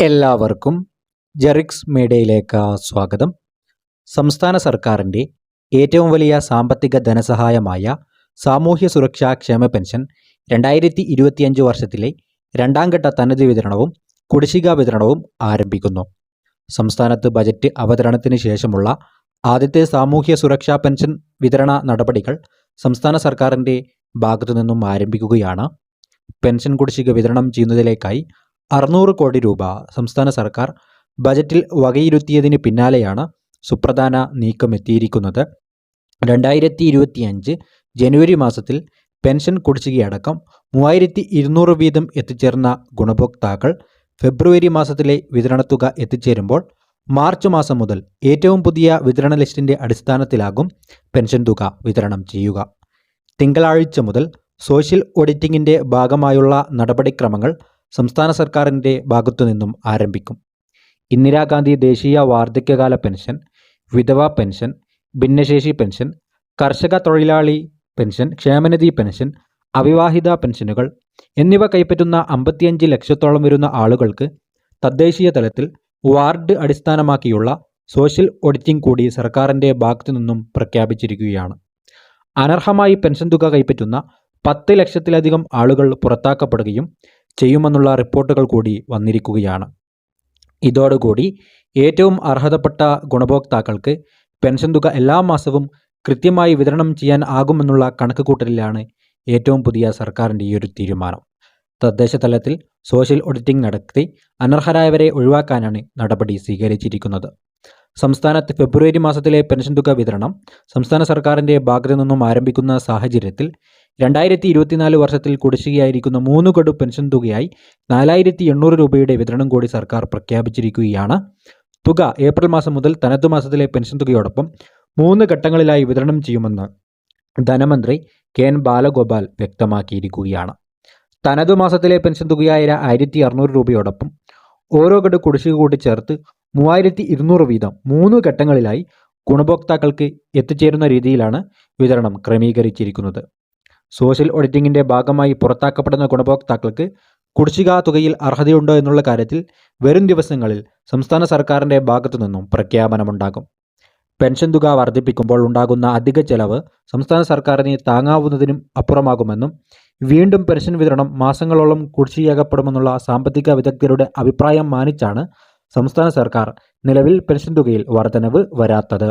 എല്ലാവർക്കും ജെറിക്സ് മീഡിയയിലേക്ക് സ്വാഗതം. സംസ്ഥാന സർക്കാരിൻ്റെ ഏറ്റവും വലിയ സാമ്പത്തിക ധനസഹായമായ സാമൂഹ്യ സുരക്ഷാ ക്ഷേമ പെൻഷൻ 2025 വർഷത്തിലെ രണ്ടാം ഘട്ട തനത് വിതരണവും കുടിശ്ശിക വിതരണവും ആരംഭിക്കുന്നു. സംസ്ഥാനത്ത് ബജറ്റ് അവതരണത്തിന് ശേഷമുള്ള ആദ്യത്തെ സാമൂഹ്യ സുരക്ഷാ പെൻഷൻ വിതരണ നടപടികൾ സംസ്ഥാന സർക്കാരിൻ്റെ ഭാഗത്തു നിന്നും ആരംഭിക്കുകയാണ്. പെൻഷൻ കുടിശ്ശിക വിതരണം ചെയ്യുന്നതിലേക്കായി 600 കോടി രൂപ സംസ്ഥാന സർക്കാർ ബജറ്റിൽ വകയിരുത്തിയതിന് പിന്നാലെയാണ് സുപ്രധാന നീക്കമെത്തിയിരിക്കുന്നത്. 2025 ജനുവരി മാസത്തിൽ പെൻഷൻ കുടിശ്ശികയടക്കം 3200 വീതം എത്തിച്ചേർന്ന ഗുണഭോക്താക്കൾ ഫെബ്രുവരി മാസത്തിലെ വിതരണത്തുക എത്തിച്ചേരുമ്പോൾ മാർച്ച് മാസം മുതൽ ഏറ്റവും പുതിയ വിതരണ ലിസ്റ്റിൻ്റെ അടിസ്ഥാനത്തിലാകും പെൻഷൻ തുക വിതരണം ചെയ്യുക. തിങ്കളാഴ്ച മുതൽ സോഷ്യൽ ഓഡിറ്റിങ്ങിൻ്റെ ഭാഗമായുള്ള നടപടിക്രമങ്ങൾ സംസ്ഥാന സർക്കാരിൻ്റെ ഭാഗത്തു നിന്നും ആരംഭിക്കും. ഇന്ദിരാഗാന്ധി ദേശീയ വാർദ്ധക്യകാല പെൻഷൻ, വിധവാ പെൻഷൻ, ഭിന്നശേഷി പെൻഷൻ, കർഷക തൊഴിലാളി പെൻഷൻ, ക്ഷേമനിധി പെൻഷൻ, അവിവാഹിത പെൻഷനുകൾ എന്നിവ കൈപ്പറ്റുന്ന 55 ലക്ഷത്തോളം വരുന്ന ആളുകൾക്ക് തദ്ദേശീയ തലത്തിൽ വാർഡ് അടിസ്ഥാനമാക്കിയുള്ള സോഷ്യൽ ഓഡിറ്റിംഗ് കൂടി സർക്കാരിൻ്റെ ഭാഗത്തു നിന്നും പ്രഖ്യാപിച്ചിരിക്കുകയാണ്. അനർഹമായി പെൻഷൻ തുക കൈപ്പറ്റുന്ന 10 ലക്ഷത്തിലധികം ആളുകൾ പുറത്താക്കപ്പെടുകയും ചെയ്യുമെന്നുള്ള റിപ്പോർട്ടുകൾ കൂടി വന്നിരിക്കുകയാണ്. ഇതോടുകൂടി ഏറ്റവും അർഹതപ്പെട്ട ഗുണഭോക്താക്കൾക്ക് പെൻഷൻ തുക എല്ലാ മാസവും കൃത്യമായി വിതരണം ചെയ്യാൻ ആകുമെന്നുള്ള കണക്കുകൂട്ടലിലാണ് ഏറ്റവും പുതിയ സർക്കാരിൻ്റെ ഈ ഒരു തീരുമാനം. തദ്ദേശ തലത്തിൽ സോഷ്യൽ ഓഡിറ്റിംഗ് നടത്തി അനർഹരായവരെ ഒഴിവാക്കാനാണ് നടപടി സ്വീകരിച്ചിരിക്കുന്നത്. സംസ്ഥാനത്ത് ഫെബ്രുവരി മാസത്തിലെ പെൻഷൻ തുക വിതരണം സംസ്ഥാന സർക്കാരിൻ്റെ ഭാഗത്തു നിന്നും ആരംഭിക്കുന്ന സാഹചര്യത്തിൽ 2024 വർഷത്തിൽ കുടിശ്ശികയായിരിക്കുന്ന 3 ഗഡു പെൻഷൻ തുകയായി 4800 രൂപയുടെ വിതരണം കൂടി സർക്കാർ പ്രഖ്യാപിച്ചിരിക്കുകയാണ്. തുക ഏപ്രിൽ മാസം മുതൽ തനതു മാസത്തിലെ പെൻഷൻ തുകയോടൊപ്പം 3 ഘട്ടങ്ങളിലായി വിതരണം ചെയ്യുമെന്ന് ധനമന്ത്രി കെ.എൻ. ബാലഗോപാൽ വ്യക്തമാക്കിയിരിക്കുകയാണ്. തനതു മാസത്തിലെ പെൻഷൻ തുകയായ 1600 രൂപയോടൊപ്പം ഓരോ ഗഡു കുടിശ്ശിക കൂടി ചേർത്ത് 3200 വീതം 3 ഘട്ടങ്ങളിലായി ഗുണഭോക്താക്കൾക്ക് എത്തിച്ചേരുന്ന രീതിയിലാണ് വിതരണം ക്രമീകരിച്ചിരിക്കുന്നത്. സോഷ്യൽ ഓഡിറ്റിങ്ങിൻ്റെ ഭാഗമായി പുറത്താക്കപ്പെടുന്ന ഗുണഭോക്താക്കൾക്ക് കുടിശ്ശിക തുകയിൽ അർഹതയുണ്ടോ എന്നുള്ള കാര്യത്തിൽ വരും ദിവസങ്ങളിൽ സംസ്ഥാന സർക്കാരിൻ്റെ ഭാഗത്തു നിന്നും പ്രഖ്യാപനമുണ്ടാകും. പെൻഷൻ തുക വർദ്ധിപ്പിക്കുമ്പോൾ ഉണ്ടാകുന്ന അധിക ചെലവ് സംസ്ഥാന സർക്കാരിന് താങ്ങാവുന്നതിനും അപ്പുറമാകുമെന്നും വീണ്ടും പെൻഷൻ വിതരണം മാസങ്ങളോളം കുടിശ്ശികയാക്കപ്പെടുമെന്നുള്ള സാമ്പത്തിക വിദഗ്ധരുടെ അഭിപ്രായം മാനിച്ചാണ് സംസ്ഥാന സർക്കാർ നിലവിൽ പെൻഷൻ തുകയിൽ വർധനവ് വരാത്തത്.